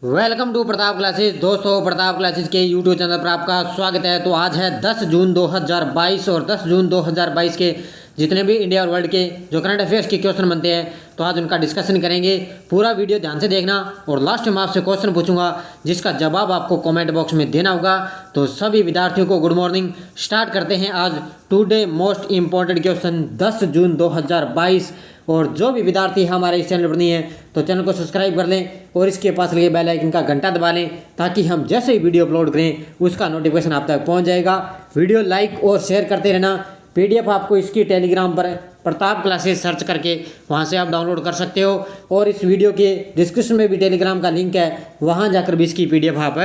Welcome to Pratap classes. दोस्तों, Pratap classes के YouTube channel पर आपका स्वागत है। तो आज है 10 जून 2022 और 10 जून 2022 के जितने भी इंडिया और वर्ल्ड के जो करंट अफेयर्स के क्वेश्चन बनते हैं तो आज उनका डिस्कशन करेंगे। पूरा वीडियो ध्यान से देखना और लास्ट में आपसे क्वेश्चन पूछूंगा जिसका जवाब आपको कमेंट बॉक्स में देना होगा। तो सभी विद्यार्थियों को गुड मॉर्निंग। स्टार्ट करते हैं आज टुडे मोस्ट इम्पॉर्टेंट क्वेश्चन 10 जून 2022। और जो भी विद्यार्थी हमारे इस चैनल पर नहीं है तो चैनल को सब्सक्राइब कर लें और इसके पास लगे बेल आइकन का घंटा दबा लें ताकि हम जैसे ही वीडियो अपलोड करें उसका नोटिफिकेशन आप तक पहुंच जाएगा। वीडियो लाइक और शेयर करते रहना। पीडीएफ आपको इसकी टेलीग्राम पर प्रताप क्लासेस सर्च करके वहां से आप डाउनलोड कर सकते हो और इस वीडियो के डिस्क्रिप्शन में भी टेलीग्राम का लिंक है, वहां जाकर भी इसकी पीडीएफ आप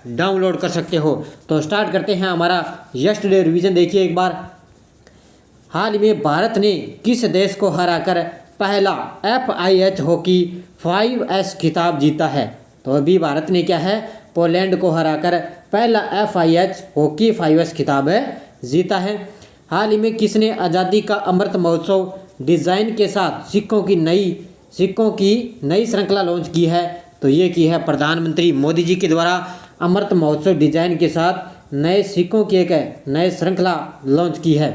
डाउनलोड कर सकते हो। तो स्टार्ट करते हैं हमारा यस्टरडे रिवीजन। देखिए एक बार, हाल ही में भारत ने किस देश को हराकर पहला FIH हॉकी 5S खिताब जीता है? तो अभी भारत ने क्या है, पोलैंड को हराकर पहला FIH हॉकी 5S खिताब जीता है। हाल ही में किसने आज़ादी का अमृत महोत्सव डिज़ाइन के साथ सिक्कों की नई श्रृंखला लॉन्च की है? तो ये की है प्रधानमंत्री मोदी जी के द्वारा अमृत महोत्सव डिज़ाइन के साथ नए सिक्कों की एक नई श्रृंखला लॉन्च की है।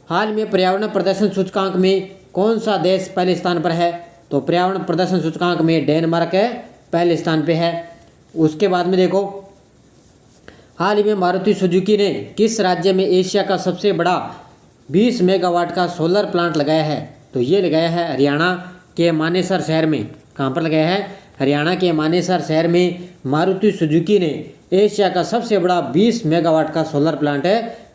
हाल में पर्यावरण प्रदर्शन सूचकांक में कौन सा देश पहले स्थान पर है? तो पर्यावरण प्रदर्शन सूचकांक में डेनमार्क पहले स्थान पे है। उसके बाद में देखो, हाल ही में मारुति सुजुकी ने किस राज्य में एशिया का सबसे बड़ा 20 मेगावाट का सोलर प्लांट लगाया है? तो ये लगाया है हरियाणा के मानेसर शहर में। कहाँ पर लगाया है? हरियाणा के मानेसर शहर में मारुति सुजुकी ने एशिया का सबसे बड़ा 20 मेगावाट का सोलर प्लांट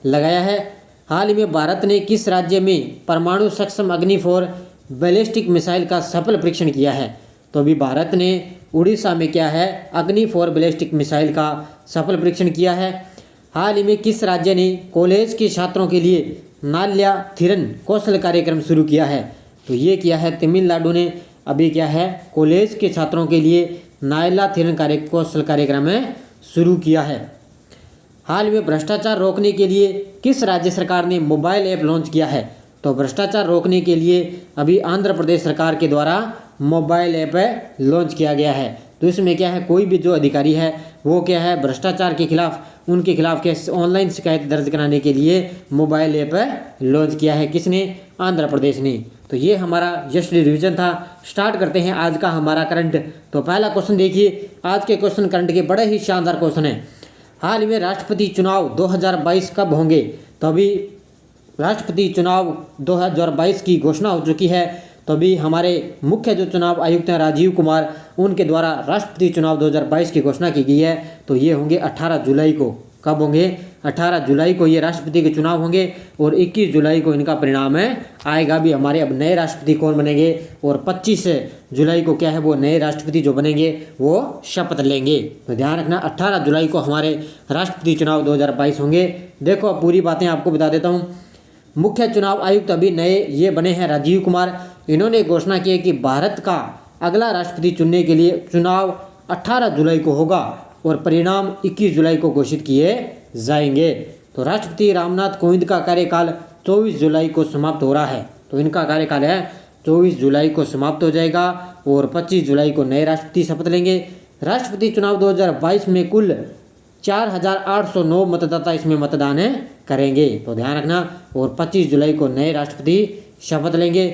लगाया है। हाल ही में भारत ने किस राज्य में परमाणु सक्षम अग्नि 4 बैलिस्टिक मिसाइल का सफल परीक्षण किया है? तो अभी भारत ने उड़ीसा में क्या है, अग्नि 4 बैलिस्टिक मिसाइल का सफल परीक्षण किया है। हाल ही में किस राज्य ने कॉलेज के छात्रों के लिए नाल्या थिरन कौशल कार्यक्रम शुरू किया है? तो ये किया है तमिलनाडु ने। अभी क्या है, कॉलेज के छात्रों के लिए नाल्या थिरन कौशल कार्यक्रम शुरू किया है। हाल में भ्रष्टाचार रोकने के लिए किस राज्य सरकार ने मोबाइल ऐप लॉन्च किया है? तो भ्रष्टाचार रोकने के लिए अभी आंध्र प्रदेश सरकार के द्वारा मोबाइल ऐप लॉन्च किया गया है। तो इसमें क्या है, कोई भी जो अधिकारी है वो क्या है, भ्रष्टाचार के खिलाफ उनके खिलाफ क्या ऑनलाइन शिकायत दर्ज कराने के लिए मोबाइल ऐप लॉन्च किया है। किसने? आंध्र प्रदेश ने। तो ये हमारा यस्टरडे रिवीजन था। स्टार्ट करते हैं आज का हमारा करंट। तो पहला क्वेश्चन देखिए, आज के क्वेश्चन करंट के बड़े ही शानदार क्वेश्चन है। हाल ही में राष्ट्रपति चुनाव 2022 कब होंगे? तो अभी राष्ट्रपति चुनाव 2022 की घोषणा हो चुकी है। तो अभी हमारे मुख्य जो चुनाव आयुक्त हैं राजीव कुमार, उनके द्वारा राष्ट्रपति चुनाव 2022 की घोषणा की गई है। तो ये होंगे 18 जुलाई को। कब होंगे? 18 जुलाई को ये राष्ट्रपति के चुनाव होंगे और 21 जुलाई को इनका परिणाम आएगा। भी हमारे अब नए राष्ट्रपति कौन बनेंगे और 25 जुलाई को क्या है, वो नए राष्ट्रपति जो बनेंगे वो शपथ लेंगे। तो ध्यान रखना, 18 जुलाई को हमारे राष्ट्रपति चुनाव 2022 होंगे। देखो अब पूरी बातें आपको बता देता हूँ। मुख्य चुनाव आयुक्त अभी नए ये बने हैं राजीव कुमार। इन्होंने घोषणा की है कि भारत का अगला राष्ट्रपति चुनने के लिए चुनाव 18 जुलाई को होगा और परिणाम 21 जुलाई को घोषित किए जाएंगे। तो राष्ट्रपति रामनाथ कोविंद का कार्यकाल 24 जुलाई को समाप्त हो रहा है। तो इनका कार्यकाल है 24 जुलाई को समाप्त हो जाएगा और 25 जुलाई को नए राष्ट्रपति शपथ लेंगे। राष्ट्रपति चुनाव 2022 में कुल 4809 मतदाता इसमें मतदान करेंगे। तो ध्यान रखना, और 25 जुलाई को नए राष्ट्रपति शपथ लेंगे।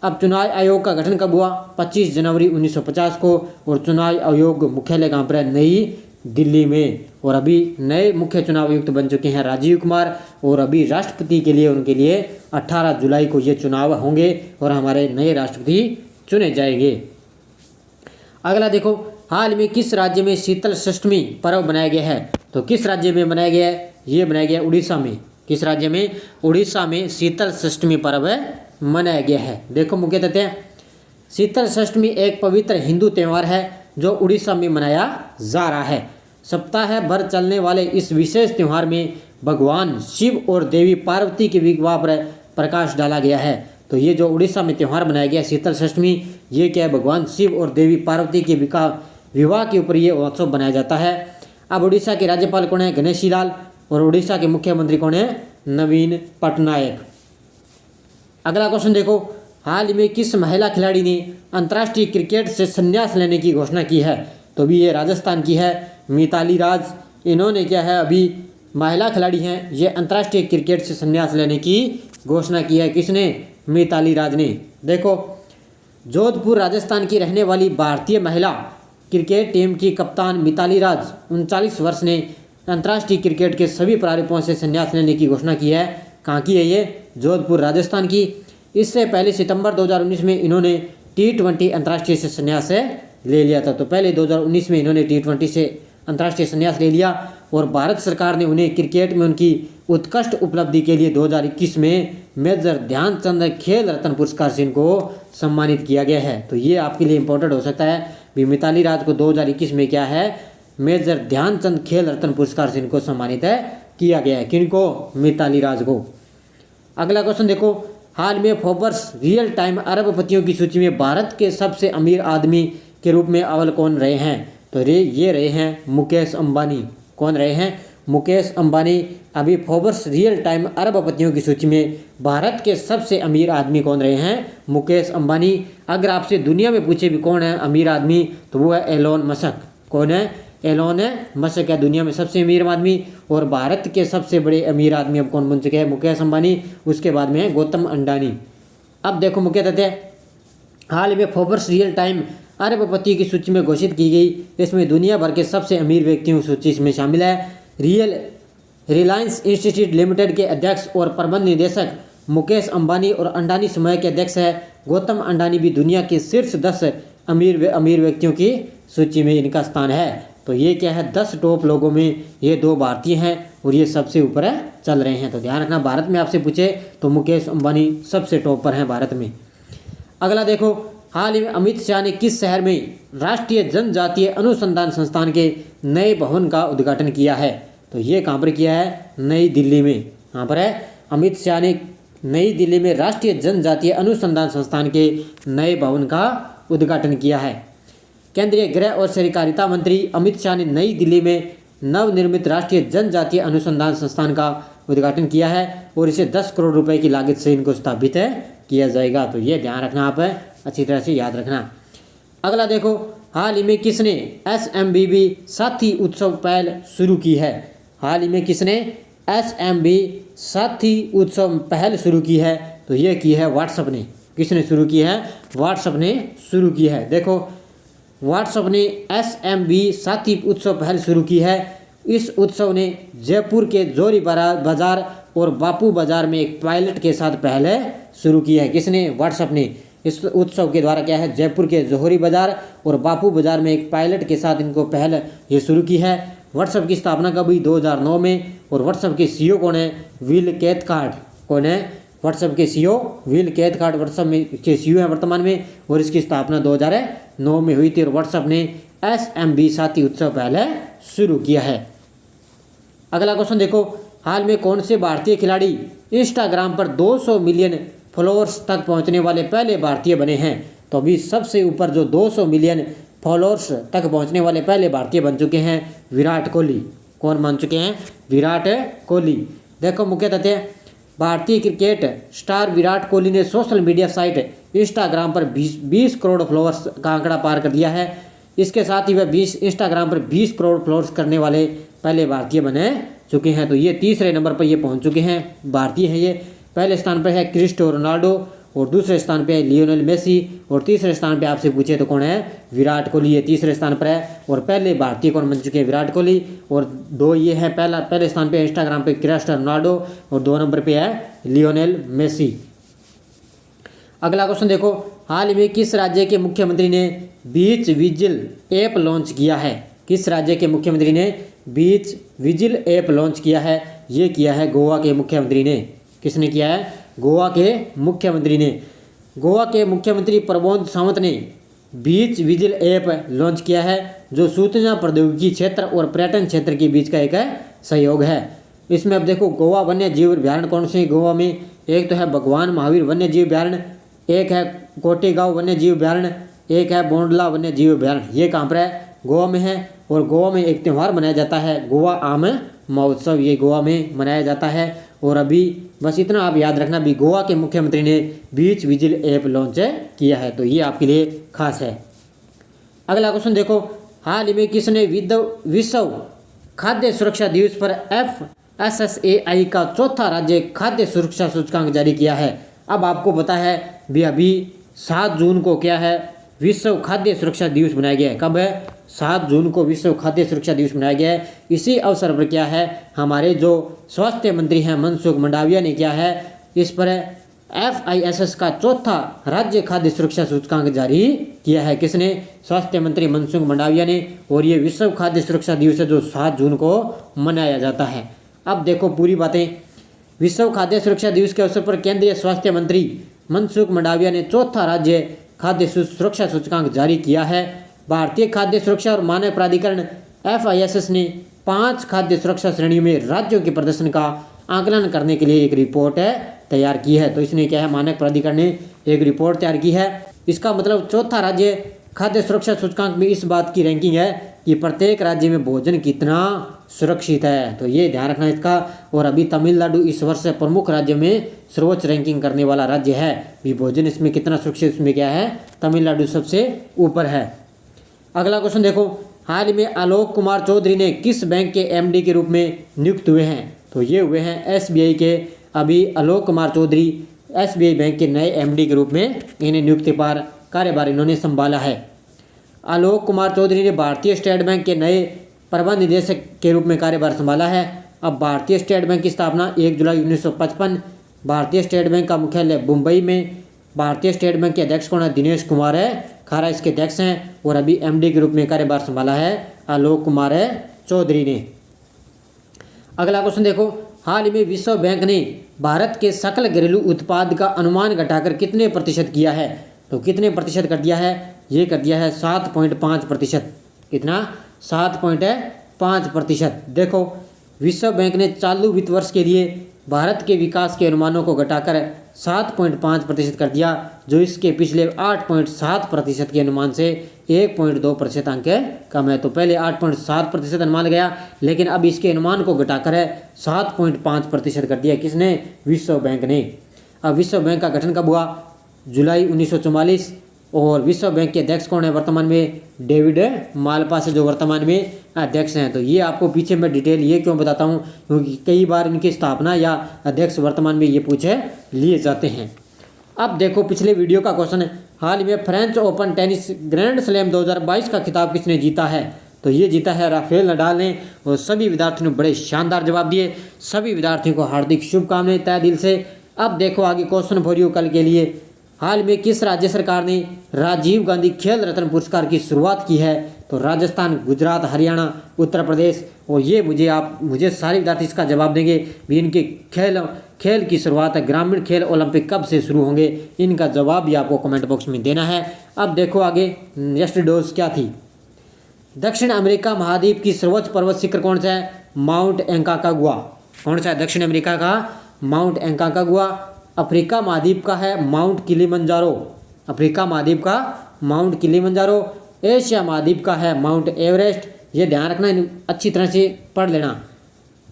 अब चुनाव आयोग का गठन कब हुआ? 25 जनवरी 1950 को। और चुनाव आयोग मुख्यालय कहाँ पर है? नई दिल्ली में। और अभी नए मुख्य चुनाव आयुक्त बन चुके हैं राजीव कुमार और अभी राष्ट्रपति के लिए उनके लिए 18 जुलाई को ये चुनाव होंगे और हमारे नए राष्ट्रपति चुने जाएंगे। अगला देखो, हाल में किस राज्य में शीतल षष्ठी पर्व मनाया गया है? तो किस राज्य में मनाया गया है? ये मनाया गया उड़ीसा में। किस राज्य में? उड़ीसा में शीतल षष्ठी पर्व मनाया गया है। देखो मुख्य तथ्य, शीतल षष्ठी एक पवित्र हिंदू त्यौहार है जो उड़ीसा में मनाया जा रहा है। सप्ताह भर चलने वाले इस विशेष त्यौहार में भगवान शिव और देवी पार्वती के विवाह पर प्रकाश डाला गया है। तो ये जो उड़ीसा में त्यौहार मनाया गया शीतल षष्ठी, ये क्या है, भगवान शिव और देवी पार्वती के विवाह के ऊपर ये उत्सव बनाया जाता है। अब उड़ीसा के राज्यपाल कौन है? गणेशी लाल। और उड़ीसा के मुख्यमंत्री कौन है? नवीन पटनायक। अगला क्वेश्चन देखो, हाल ही में किस महिला खिलाड़ी ने अंतर्राष्ट्रीय क्रिकेट से संन्यास लेने की घोषणा की है? तो अभी ये राजस्थान की है मिताली राज। इन्होंने क्या है, अभी महिला खिलाड़ी हैं, ये अंतर्राष्ट्रीय क्रिकेट से संन्यास लेने की घोषणा की है। किसने? मिताली राज ने। देखो, जोधपुर राजस्थान की रहने वाली भारतीय महिला क्रिकेट टीम की कप्तान मिताली राज 39 वर्ष ने अंतर्राष्ट्रीय क्रिकेट के सभी प्रारूपों से संन्यास लेने की घोषणा की है। कहाँ की है ये? जोधपुर राजस्थान की। इससे पहले सितंबर 2019 में इन्होंने T20 अंतर्राष्ट्रीय से संन्यास ले लिया था। तो पहले 2019 में इन्होंने T20 से अंतर्राष्ट्रीय संन्यास ले लिया और भारत सरकार ने उन्हें क्रिकेट में उनकी उत्कृष्ट उपलब्धि के लिए 2021 में मेजर ध्यानचंद खेल रत्न पुरस्कार से इनको सम्मानित किया गया है। तो ये आपके लिए इंपॉर्टेंट हो सकता है भी। मिताली राज को 2021 में क्या है, मेजर ध्यानचंद खेल रत्न पुरस्कार से इनको सम्मानित किया गया है। किनको? मिताली राज को। अगला क्वेश्चन देखो, हाल में फोर्ब्स रियल टाइम अरबपतियों की सूची में भारत के सबसे अमीर आदमी के रूप में अव्वल कौन रहे हैं? तो ये रहे हैं मुकेश अंबानी। कौन रहे हैं? मुकेश अंबानी। अभी फोर्ब्स रियल टाइम अरबपतियों की सूची में भारत के सबसे अमीर आदमी कौन रहे हैं? मुकेश अंबानी। अगर आपसे दुनिया में पूछे भी कौन है अमीर आदमी, तो वो है एलोन मस्क। कौन है? एलोन मस्क है दुनिया में सबसे अमीर आदमी। और भारत के सबसे बड़े अमीर आदमी अब कौन बन चुके हैं? मुकेश अंबानी। उसके बाद में है गौतम अडानी। अब देखो मुख्य तथ्य, हाल में फोर्ब्स रियल टाइम अरबपति की सूची में घोषित की गई। इसमें दुनिया भर के सबसे अमीर व्यक्तियों की सूची में शामिल है। रिलायंस इंस्टीट्यूट लिमिटेड के अध्यक्ष और प्रबंध निदेशक मुकेश अंबानी और अंडानी समूह के अध्यक्ष है गौतम अडानी भी दुनिया के शीर्ष 10 अमीर व्यक्तियों की सूची में इनका स्थान है। तो ये क्या है, 10 टॉप लोगों में ये 2 भारतीय हैं और ये सबसे ऊपर चल रहे हैं। तो ध्यान रखना, भारत में आपसे पूछे तो मुकेश अंबानी सबसे टॉप पर हैं भारत में। अगला देखो, हाल ही में अमित शाह ने किस शहर में राष्ट्रीय जनजातीय अनुसंधान संस्थान के नए भवन का उद्घाटन किया है? तो ये कहाँ पर किया है? नई दिल्ली में। कहाँ पर है? अमित शाह ने नई दिल्ली में राष्ट्रीय जनजातीय अनुसंधान संस्थान के नए भवन का उद्घाटन किया है। केंद्रीय गृह और सहकारिता मंत्री अमित शाह ने नई दिल्ली में नवनिर्मित राष्ट्रीय जनजातीय अनुसंधान संस्थान का उद्घाटन किया है और इसे 10 करोड़ रुपए की लागत से इनको स्थापित किया जाएगा। तो ये ध्यान रखना, आप अच्छी तरह से याद रखना। अगला देखो, हाल ही में किसने SMBB साथी उत्सव पहल शुरू की है? हाल ही में किसने SMB साथी उत्सव पहल शुरू की है? तो ये की है व्हाट्सएप ने। किसने शुरू की है? व्हाट्सएप ने शुरू की है। देखो, व्हाट्सएप ने SMB साथी उत्सव पहल शुरू की है। इस उत्सव ने जयपुर के जोरी बाजार और बापू बाजार में एक पायलट के साथ पहले शुरू की है। किसने? व्हाट्सएप ने। इस उत्सव के द्वारा क्या है, जयपुर के जोहरी बाजार और बापू बाजार में एक पायलट के साथ इनको पहल ये शुरू की है। व्हाट्सएप की स्थापना कब हुई? 2009 में। और व्हाट्सएप के CEO कौन है? Will Cathcart. कौन है? व्हाट्सएप के CEO विल कैथकार्ट व्हाट्सएप में के CEO हैं वर्तमान में और इसकी स्थापना 2009 में हुई थी और व्हाट्सएप ने SMB साथी उत्सव पहले शुरू किया है। अगला क्वेश्चन देखो, हाल में कौन से भारतीय खिलाड़ी इंस्टाग्राम पर 200 मिलियन फॉलोअर्स तक पहुंचने वाले पहले भारतीय बने हैं? तो अभी सबसे ऊपर जो 200 मिलियन फॉलोअर्स तक पहुंचने वाले पहले भारतीय बन चुके हैं विराट कोहली। कौन बन चुके हैं? विराट कोहली। देखो मुख्य तथ्य, भारतीय क्रिकेट स्टार विराट कोहली ने सोशल मीडिया साइट इंस्टाग्राम पर 20 करोड़ फॉलोअर्स का आंकड़ा पार कर दिया है। इसके साथ ही वह इंस्टाग्राम पर 20 करोड़ फॉलोअर्स करने वाले पहले भारतीय बने चुके हैं। तो ये तीसरे नंबर पर ये पहुंच चुके हैं, भारतीय हैं ये। पहले स्थान पर है क्रिस्टियानो रोनाल्डो और दूसरे स्थान पे है लियोनेल मेसी और तीसरे स्थान पे आपसे पूछे तो कौन है? विराट कोहली। ये तीसरे स्थान पर है और पहले भारतीय कौन बन चुके हैं? विराट कोहली। और 2 ये है, पहले स्थान पे इंस्टाग्राम पे क्रिस्टियानो रोनाल्डो और 2 नंबर पे है लियोनेल मेसी। अगला क्वेश्चन देखो, हाल ही में किस राज्य के मुख्यमंत्री ने बीच विजिल ऐप लॉन्च किया है? किस राज्य के मुख्यमंत्री ने बीच विजिल ऐप लॉन्च किया है? ये किया है गोवा के मुख्यमंत्री ने। किसने किया है? गोवा के मुख्यमंत्री ने। गोवा के मुख्यमंत्री प्रमोद सावंत ने बीच विजिल ऐप लॉन्च किया है जो सूचना प्रौद्योगिकी क्षेत्र और पर्यटन क्षेत्र के बीच का एक सहयोग है। इसमें अब देखो, गोवा वन्य जीव अभ्यारण्य कौन से गोवा में? एक तो है भगवान महावीर वन्य जीव अभ्यारण्य, एक है कोटेगांव वन्य जीव अभ्यारण्य, एक है बोंडला वन्य जीव अभ्यारण्य। ये कहाँ पर है? गोवा में है। और गोवा में एक त्यौहार मनाया जाता है, गोवा आम महोत्सव। ये गोवा में मनाया जाता है। और अभी बस इतना आप याद रखना भी, गोवा के मुख्यमंत्री ने बीच विजिल ऐप लॉन्च किया है। तो ये आपके लिए खास है। अगला क्वेश्चन देखो, हाल ही में किसने विश्व खाद्य सुरक्षा दिवस पर FSSAI का चौथा राज्य खाद्य सुरक्षा सूचकांक जारी किया है। अब आपको पता है भी अभी 7 जून को क्या है, विश्व खाद्य सुरक्षा दिवस मनाया गया है। कब है? 7 जून को विश्व खाद्य सुरक्षा दिवस मनाया गया है। इसी अवसर पर क्या है, हमारे जो स्वास्थ्य मंत्री हैं मनसुख मंडाविया ने क्या है, इस पर FISS का चौथा राज्य खाद्य सुरक्षा सूचकांक जारी किया है। किसने? स्वास्थ्य मंत्री मनसुख मंडाविया ने। और ये विश्व खाद्य सुरक्षा दिवस है जो 7 जून को मनाया जाता है। अब देखो पूरी बातें। विश्व खाद्य सुरक्षा दिवस के अवसर पर केंद्रीय स्वास्थ्य मंत्री मनसुख मंडाविया ने चौथा राज्य खाद्य सुरक्षा सूचकांक जारी किया है। भारतीय खाद्य सुरक्षा और मानक प्राधिकरण FISS ने 5 खाद्य सुरक्षा श्रेणियों में राज्यों के प्रदर्शन का आकलन करने के लिए एक रिपोर्ट तैयार की है। तो इसने क्या है, मानक प्राधिकरण ने एक रिपोर्ट तैयार की है। इसका मतलब चौथा राज्य खाद्य सुरक्षा सूचकांक में इस बात की रैंकिंग है कि प्रत्येक राज्य में भोजन कितना सुरक्षित है। तो ये ध्यान रखना इसका। और अभी तमिलनाडु इस वर्ष प्रमुख राज्य में सर्वोच्च रैंकिंग करने वाला राज्य है। भी भोजन इसमें कितना सुरक्षित, इसमें क्या है, तमिलनाडु सबसे ऊपर है। अगला क्वेश्चन देखो, हाल ही में आलोक कुमार चौधरी ने किस बैंक के MD के रूप में नियुक्त हुए हैं? तो ये हुए हैं SBI के। अभी आलोक कुमार चौधरी SBI बैंक के नए MD के रूप में इन्हें नियुक्ति पर कार्यभार इन्होंने संभाला है। आलोक कुमार चौधरी ने भारतीय स्टेट बैंक के नए प्रबंध निदेशक के रूप में कार्यभार संभाला है। अब भारतीय स्टेट बैंक की स्थापना 1 जुलाई 1955। भारतीय स्टेट बैंक का मुख्यालय मुंबई में। भारतीय स्टेट बैंक के अध्यक्ष कौन है? दिनेश कुमार खारा इसके अध्यक्ष हैं। और अभी MD के रूप में कार्यभार संभाला है आलोक कुमार चौधरी ने। अगला क्वेश्चन देखो, हाल ही में विश्व बैंक ने भारत के सकल घरेलू उत्पाद का अनुमान घटाकर कितने प्रतिशत किया है? तो कितने प्रतिशत कर दिया है? ये कर दिया है 7.5%। कितना? 7.5%। देखो, विश्व बैंक ने चालू वित्त वर्ष के लिए भारत के विकास के अनुमानों को घटाकर 7.5% कर दिया, जो इसके पिछले 8.7% के अनुमान से 1.2% अंक कम है। तो पहले 8.7% अनुमान लगाया, लेकिन अब इसके अनुमान को घटाकर 7.5% कर दिया। किसने? विश्व बैंक ने। अब विश्व बैंक का गठन कब हुआ? जुलाई 1944। और विश्व बैंक के अध्यक्ष कौन है वर्तमान में? डेविड मालपास से, जो वर्तमान में अध्यक्ष हैं। तो ये आपको पीछे मैं डिटेल ये क्यों बताता हूँ, क्योंकि कई बार इनकी स्थापना या अध्यक्ष वर्तमान में ये पूछे लिए जाते हैं। अब देखो पिछले वीडियो का क्वेश्चन है, हाल ही में French open tennis grand slam 2022 का खिताब किसने जीता है? तो ये जीता है राफेल नडाल ने। और सभी विद्यार्थियों ने बड़े शानदार जवाब दिए। सभी विद्यार्थियों को हार्दिक शुभकामनाएं तहे दिल से। अब देखो आगे क्वेश्चन फॉर यू कल के लिए, हाल में किस राज्य सरकार ने राजीव गांधी खेल रत्न पुरस्कार की शुरुआत की है? तो राजस्थान, गुजरात, हरियाणा, उत्तर प्रदेश। और ये मुझे सारे विद्यार्थी इसका जवाब देंगे भी इनके खेल की शुरुआत है, ग्रामीण खेल ओलंपिक कब से शुरू होंगे? इनका जवाब भी आपको कमेंट बॉक्स में देना है। अब देखो आगे नेक्स्ट डोज क्या थी। दक्षिण अमेरिका महाद्वीप की सर्वोच्च पर्वत शिखर कौन सा है? माउंट एंकाकागुआ। कौन सा है? दक्षिण अमेरिका का माउंट एंकाकागुआ। अफ्रीका महाद्वीप का है माउंट किलिमंजारो। अफ्रीका महाद्वीप का माउंट किलिमंजारो। एशिया महाद्वीप का है माउंट एवरेस्ट। ये ध्यान रखना, अच्छी तरह से पढ़ लेना,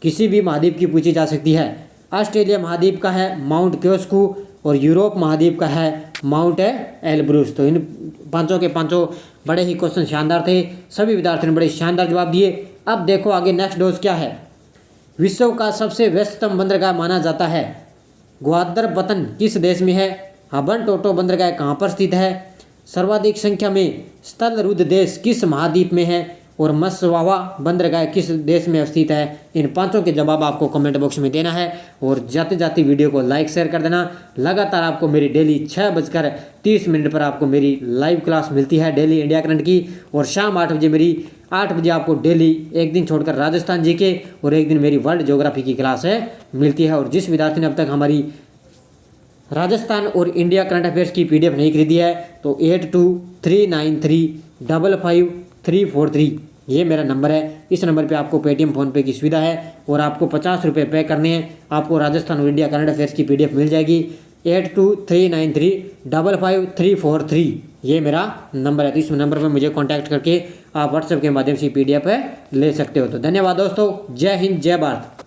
किसी भी महाद्वीप की पूछी जा सकती है। ऑस्ट्रेलिया महाद्वीप का है माउंट क्योस्कू। और यूरोप महाद्वीप का है माउंट एलब्रूस। तो इन पांचों के पांचों बड़े ही क्वेश्चन शानदार थे। सभी विद्यार्थियों ने बड़े शानदार जवाब दिए। अब देखो आगे नेक्स्ट डोज क्या है। विश्व का सबसे व्यस्ततम बंदरगाह माना जाता है ग्वादर बतन किस देश में है? हबन टोटो बंदरगाह कहाँ पर स्थित है? सर्वाधिक संख्या में स्थलरुद्ध देश किस महाद्वीप में है? और मसवावा बंदरगाह किस देश में स्थित है? इन पांचों के जवाब आपको कमेंट बॉक्स में देना है। और जाते जाते वीडियो को लाइक शेयर कर देना। लगातार आपको मेरी डेली 6:30 पर आपको मेरी लाइव क्लास मिलती है डेली इंडिया करंट की। और शाम 8 बजे आपको डेली एक दिन छोड़कर राजस्थान जीके और एक दिन मेरी वर्ल्ड ज्योग्राफी की क्लास मिलती है। और जिस विद्यार्थी ने अब तक हमारी राजस्थान और इंडिया करंट अफेयर्स की PDF नहीं खरीदी है तो 8239355343 ये मेरा नंबर है। इस नंबर पे आपको पेटीएम फ़ोनपे की सुविधा है और आपको 50 रुपये पे करने हैं। आपको राजस्थान और इंडिया करंट अफेयर्स की PDF मिल जाएगी। 8239355343 ये मेरा नंबर है। तो इस नंबर पर मुझे कांटेक्ट करके आप व्हाट्सएप के माध्यम से PDF ले सकते हो। तो धन्यवाद दोस्तों। जय हिंद, जय भारत।